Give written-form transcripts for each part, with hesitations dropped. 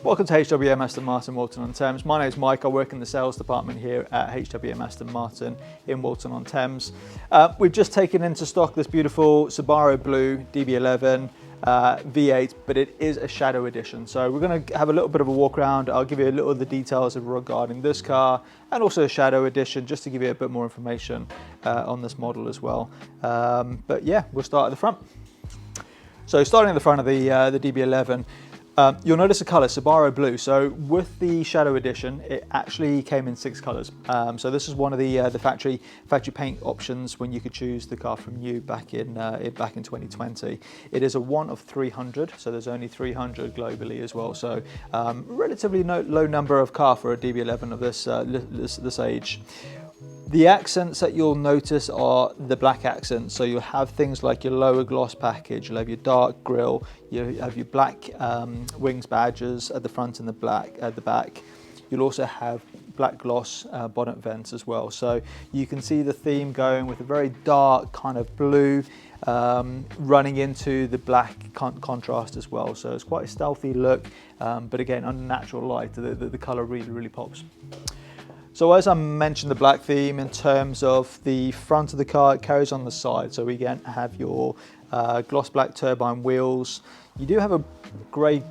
Welcome to HWM Aston Martin Walton-on-Thames. My name is Mike. I work in the sales department here at HWM Aston Martin in Walton-on-Thames. We've just taken into stock this beautiful Sabiro blue DB11 V8, but it is a shadow edition. So we're going to have a little bit of a walk around. I'll give you a little of the details regarding this car and also a shadow edition, just to give you a bit more information on this model as well. But yeah, we'll start at the front. So starting at the front of the DB11, you'll notice the colour, Sabiro blue. So with the shadow edition, it actually came in 6 colours. So this is one of the factory paint options when you could choose the car from new back in 2020. It is a 1 of 300, so there's only 300 globally as well. So relatively low number of car for a DB11 of this age. The accents that you'll notice are the black accents. So you'll have things like your lower gloss package, you'll have your dark grille, you have your black wings badges at the front and the black at the back. You'll also have black gloss bonnet vents as well. So you can see the theme going with a very dark kind of blue running into the black contrast as well. So it's quite a stealthy look, but again, under natural light, the colour really pops. So as I mentioned, the black theme in terms of the front of the car, it carries on the side. So we again have your gloss black turbine wheels. You do have a grey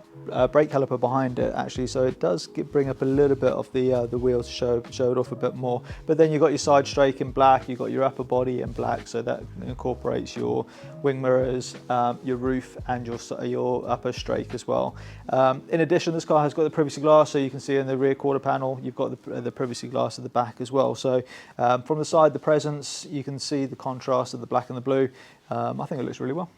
brake caliper behind it actually, so it does bring up a little bit of the wheels to show it off a bit more. But then you've got your side strake in black, you've got your upper body in black, so that incorporates your wing mirrors, your roof, and your upper strake as well. In addition, this car has got the privacy glass, so you can see in the rear quarter panel you've got the privacy glass at the back as well. So from the side, the presence, you can see the contrast of the black and the blue. I think it looks really well.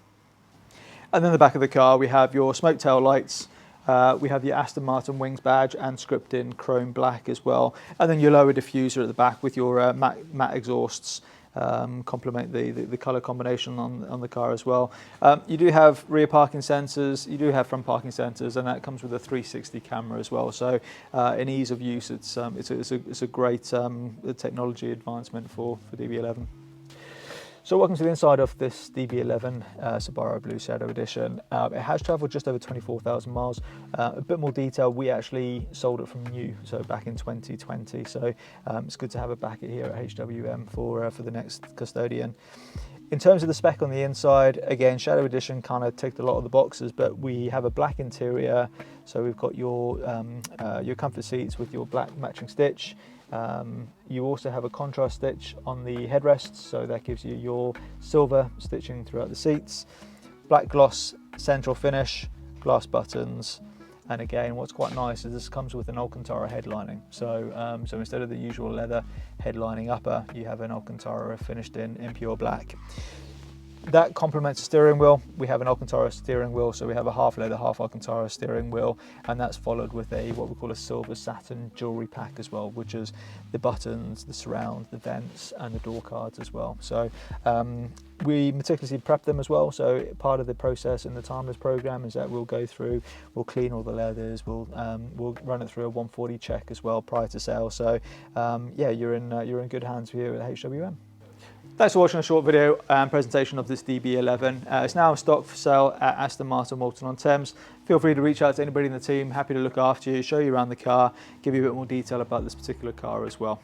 And then the back of the car, we have your smoke tail lights. We have your Aston Martin wings badge and script in chrome black as well. And then your lower diffuser at the back with your matte exhausts complement the colour combination on the car as well. You do have rear parking sensors, you do have front parking sensors, and that comes with a 360 camera as well. So in ease of use, it's a great technology advancement for DB11. So welcome to the inside of this DB11 Sabiro Blue Shadow Edition. It has travelled just over 24,000 miles. A bit more detail, we actually sold it from new, so back in 2020. So it's good to have it back here at HWM for the next custodian. In terms of the spec on the inside, again, Shadow Edition kind of ticked a lot of the boxes, but we have a black interior. So we've got your comfort seats with your black matching stitch. You also have a contrast stitch on the headrests, so that gives you your silver stitching throughout the seats. Black gloss central finish, glass buttons, and again, what's quite nice is this comes with an Alcantara headlining. So, so instead of the usual leather headlining upper, you have an Alcantara finished in pure black. That complements the steering wheel. We have an Alcantara steering wheel, so we have a half leather, half Alcantara steering wheel, and that's followed with what we call a silver satin jewellery pack as well, which is the buttons, the surround, the vents, and the door cards as well. So we meticulously prep them as well. So part of the process in the timeless program is that we'll go through, we'll clean all the leathers, we'll run it through a 140 check as well prior to sale. So yeah, you're in good hands here at HWM. Thanks for watching a short video and presentation of this DB11. It's now in stock for sale at Aston Martin Walton-on-Thames. Feel free to reach out to anybody in the team, happy to look after you, show you around the car, give you a bit more detail about this particular car as well.